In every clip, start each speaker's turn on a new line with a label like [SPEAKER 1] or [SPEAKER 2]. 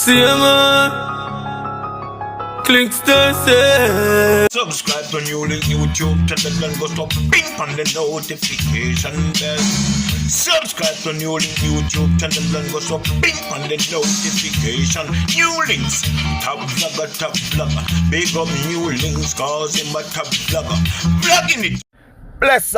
[SPEAKER 1] See man, click to say.
[SPEAKER 2] Subscribe to NEWLINK YouTube channel and go to ping on the notification bell. Subscribe to NEWLINK YouTube channel and go to ping on the notification. NEWLINKs, top vlogger. Big up NEWLINKs cause him a top vlogger. Vlogging it.
[SPEAKER 3] Bless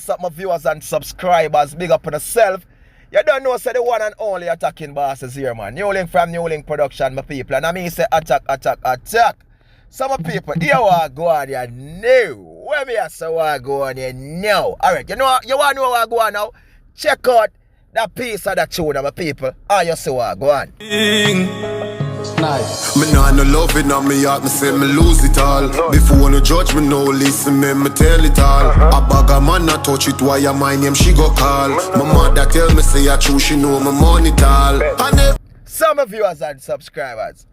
[SPEAKER 3] up my viewers and subscribers. Big up on yourself. You don't know, say the one and only attacking boss is here, man. NEWLINK from NEWLINK Production, my people. And I mean, say attack. Some of people, here what go on here now. Where me I say what go on here now. Alright, you want to know what go on now? Check out that piece of that tune, my people. You see what go on.
[SPEAKER 4] Nice. Me nah no love it, now me heart, me say me lose it all. Before no judge me, no listen me tell it all. A bag of man not touch it, why my name she go call. My mother tell me say I true, she know my money tall.
[SPEAKER 3] Some of viewers and subscribers,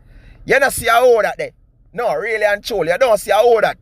[SPEAKER 3] you don't see how that there. No, really and truly, you don't see how that.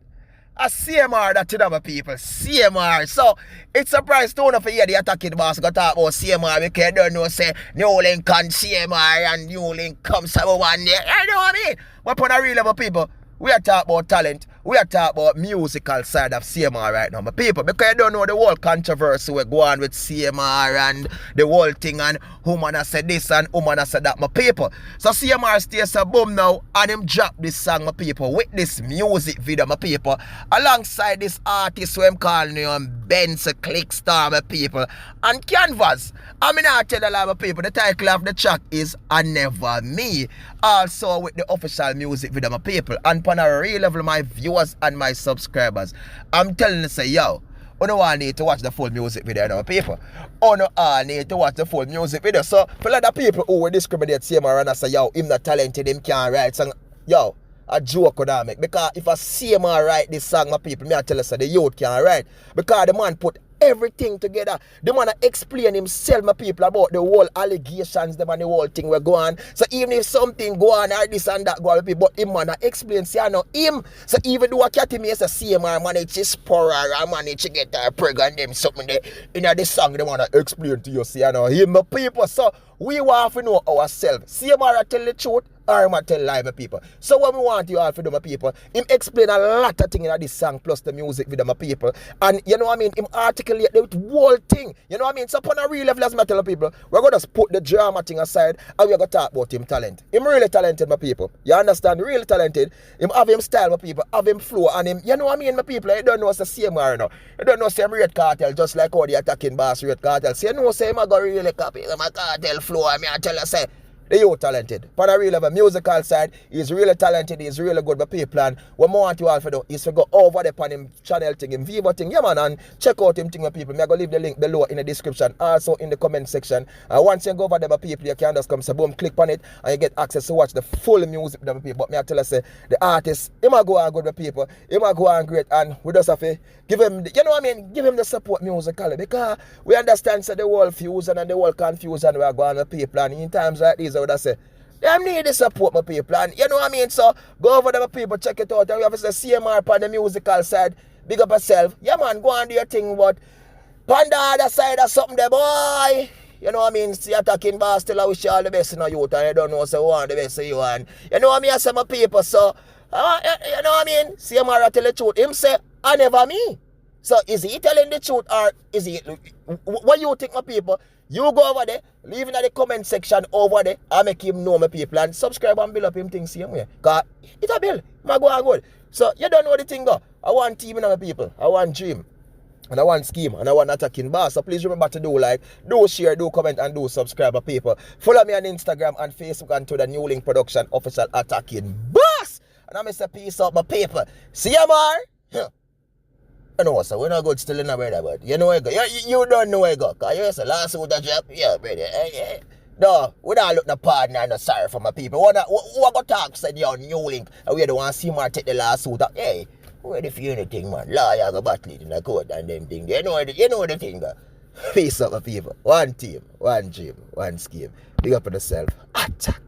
[SPEAKER 3] A CMR that to them people, CMR. So, it's a surprise to for hear the attacking boss go talk about CMR because you don't know say NEWLINK and CMR and NEWLINK comes over one day. You know what I mean? But on a real level, people, we are talking about talent. We are talking about musical side of CMR right now, my people. Because you don't know the whole controversy we go on with CMR and the whole thing and who man has said this and who man has said that, my people. So CMR stays a boom now and him drop this song, my people, with this music video, my people, alongside this artist who I'm calling him Benz Clickstar, my people, and Canvas. I mean, I tell a lot of people, the title of the track is I Never Me. Also with the official music video, my people. And on a real level, my viewers and my subscribers, I'm telling you, say, yo, you know I need to watch the full music video, my people. You know I need to watch the full music video. So, for a lot of people who will discriminate CMR and I say, yo, him not talented, him can't write song, yo, a joke would I make. Because if a CMR write this song, my people, me I tell you, so the youth can't write. Because the man put everything together. The man explain himself, my people, about the whole allegations, them and the whole thing we're going. So even if something go on or this and that go on, but him man explain, say, I know him. So even though I can't me say CMR manage to spur her, manage to get her pregnant, them something there in the song they want to explain to you, see, I know him, my people. So we want to know ourselves. CMR tell the truth or him tell lie, my people. So what we want you all to do, my people, him explain a lot of things in this song plus the music video, my people. And you know what I mean, him articulate the whole thing. You know what I mean? So upon a real level, as I tell people, we're going to put the drama thing aside and we're going to talk about him talent. Him really talented, my people. You understand? Really talented. Him have him style, my people, have him flow, and him, you know what I mean, my people, you don't know it's the same or no. You don't know same Red Cartel, just like how the attacking boss Red Cartel. So you know say him I go really copy my cartel flow, and me I tell you say the youth talented. On a real level, musical side, he's really talented, he's really good, but people, and what I want you all to do is to go over there on him channel thing, him Vivo thing, yeah man, and check out him thing, my people. I'm going to leave the link below in the description, also in the comment section. And once you go over there, my people, you can just come, so boom, click on it, and you get access to watch the full music with them, people. But me I tell you, say, the artist, he might go on good with people, he might go on great, and we just have to give him, you know what I mean, give him the support musically, because we understand so the whole fusion and the whole confusion we are going with people, and in times like these, I would say, they need the support, my people, and you know what I mean, so go over there, my people, check it out, and we have to say CMR on the musical side, big up yourself, yeah man, go and do your thing, but on the other side of something there, boy, you know what I mean, see attacking boss, still I wish you all the best in the youth, and you don't know, so want the best of you, and you know what I mean, I say, my people, so, you know what I mean, CMR tell the truth, him say, I never me. So is he telling the truth or is he, what you think, my people? You go over there, leave in the comment section over there, and make him know, my people, and subscribe and build up him things same way. Because it's a bill, my go and good. So you don't know the thing go. I want team in my people, I want dream, and I want scheme, and I want attacking boss. So please remember to do like, do share, do comment, and do subscribe, my people. Follow me on Instagram and Facebook and to the NEWLINK Production official attacking boss. And I'm Mr. Peace out, my people. See you more. You know, so we're not good still in a brother, but you know where I go. You don't know where I go. Because you're the last suit that drop. Yeah, brother. No, we don't look the partner and no sorry for my people. What got talk said you on NEWLINK and we don't want to see more take the last suit. Hey, where the few anything, man? Lawyer go battle it in the court and them thing. You know the thing, though. Peace out, my people. One team, one dream, one scheme. Big up on yourself. Attack.